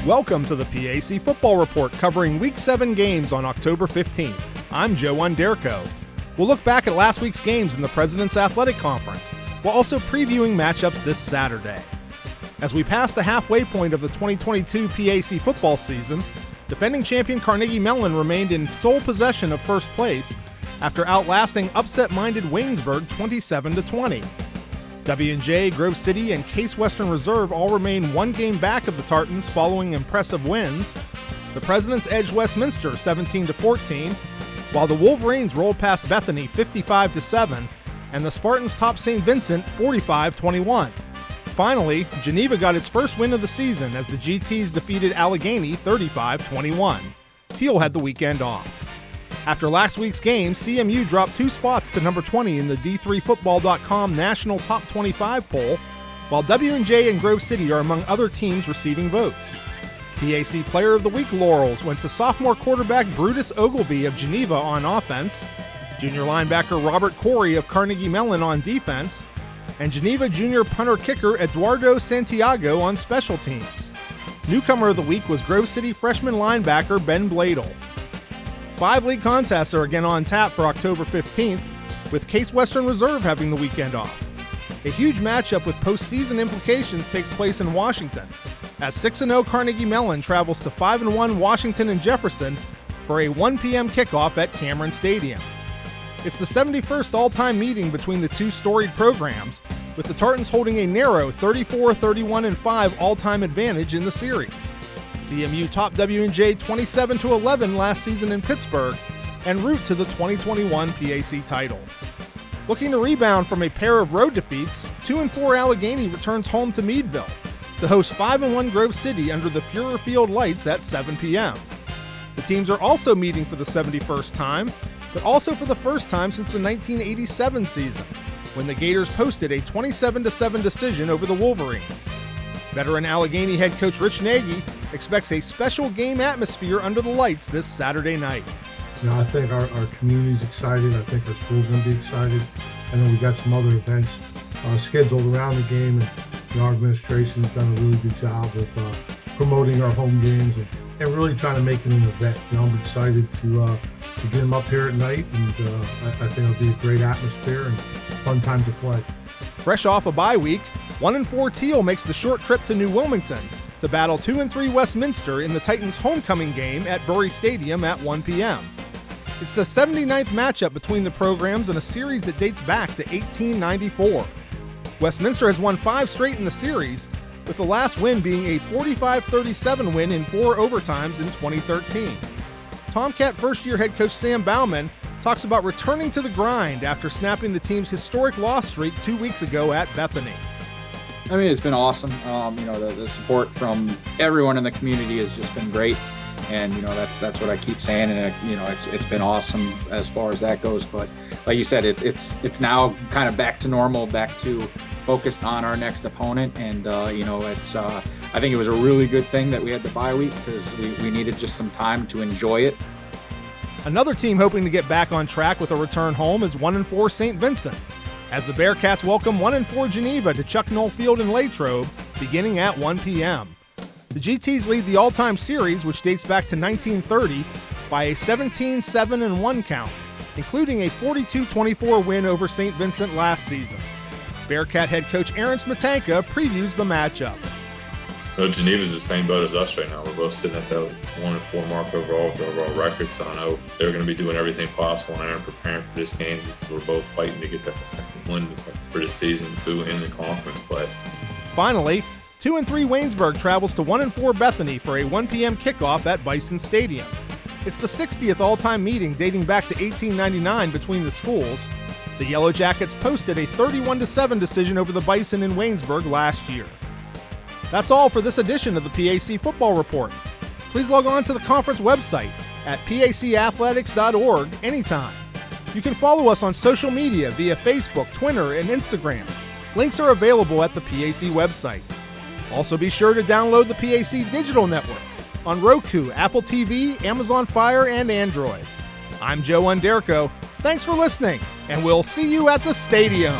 Welcome to the PAC Football Report covering Week 7 games on October 15th. I'm Joe Onderko. We'll look back at last week's games in the President's Athletic Conference, while also previewing matchups this Saturday. As we pass the halfway point of the 2022 PAC football season, defending champion Carnegie Mellon remained in sole possession of first place after outlasting upset-minded Waynesburg 27-20. W&J, Grove City, and Case Western Reserve all remain one game back of the Tartans following impressive wins. The Presidents edged Westminster 17-14, while the Wolverines rolled past Bethany 55-7, and the Spartans topped St. Vincent 45-21. Finally, Geneva got its first win of the season as the GTs defeated Allegheny 35-21. Thiel had the weekend off. After last week's game, CMU dropped 2 spots to number 20 in the D3Football.com National Top 25 poll, while W&J and Grove City are among other teams receiving votes. PAC Player of the Week laurels went to sophomore quarterback Brutus Ogilvie of Geneva on offense, junior linebacker Robert Corey of Carnegie Mellon on defense, and Geneva junior punter-kicker Eduardo Santiago on special teams. Newcomer of the week was Grove City freshman linebacker Ben Bladel. 5 league contests are again on tap for October 15th, with Case Western Reserve having the weekend off. A huge matchup with postseason implications takes place in Washington, as 6-0 Carnegie Mellon travels to 5-1 Washington and Jefferson for a 1 p.m. kickoff at Cameron Stadium. It's the 71st all-time meeting between the two storied programs, with the Tartans holding a narrow 34-31-5 all-time advantage in the series. CMU topped W&J 27-11 last season in Pittsburgh en route to the 2021 PAC title. Looking to rebound from a pair of road defeats, 2-4 Allegheny returns home to Meadville to host 5-1 Grove City under the Fuhrer Field lights at 7 p.m. The teams are also meeting for the 71st time, but also for the first time since the 1987 season, when the Gators posted a 27-7 decision over the Wolverines. Veteran Allegheny head coach Rich Nagy expects a special game atmosphere under the lights this Saturday night. I think our community's excited. I think our school's going to be excited. I know we got some other events scheduled around the game, and our administration has done a really good job of promoting our home games and really trying to make it an event. I'm excited to get them up here at night, and I think it'll be a great atmosphere and fun time to play. Fresh off a bye week, 1-4 Thiel makes the short trip to New Wilmington to battle 2-3 Westminster in the Titans' homecoming game at Bury Stadium at 1 p.m. It's the 79th matchup between the programs in a series that dates back to 1894. Westminster has won 5 straight in the series, with the last win being a 45-37 win in 4 overtimes in 2013. Tomcat first-year head coach Sam Bauman talks about returning to the grind after snapping the team's historic loss streak 2 weeks ago at Bethany. I mean, it's been awesome. The support from everyone in the community has just been great, and that's what I keep saying. And it's been awesome as far as that goes. But like you said, it's now kind of back to normal, back to focused on our next opponent. And I think it was a really good thing that we had the bye week because we needed just some time to enjoy it. Another team hoping to get back on track with a return home is 1-4 St. Vincent, as the Bearcats welcome 1-4 Geneva to Chuck Knoll Field in Latrobe, beginning at 1 p.m. The GTs lead the all-time series, which dates back to 1930, by a 17-7-1 count, including a 42-24 win over St. Vincent last season. Bearcat head coach Aaron Smetanka previews the matchup. Geneva's the same boat as us right now. We're both sitting at that 1-4 mark overall with our overall record, so I know they're going to be doing everything possible and preparing for this game because we're both fighting to get that second win for this season too in the conference play. Finally, 2-3 Waynesburg travels to 1-4 Bethany for a 1 p.m. kickoff at Bison Stadium. It's the 60th all-time meeting dating back to 1899 between the schools. The Yellow Jackets posted a 31-7 decision over the Bison in Waynesburg last year. That's all for this edition of the PAC Football Report. Please log on to the conference website at pacathletics.org anytime. You can follow us on social media via Facebook, Twitter, and Instagram. Links are available at the PAC website. Also be sure to download the PAC Digital Network on Roku, Apple TV, Amazon Fire, and Android. I'm Joe Onderko. Thanks for listening, and we'll see you at the stadium.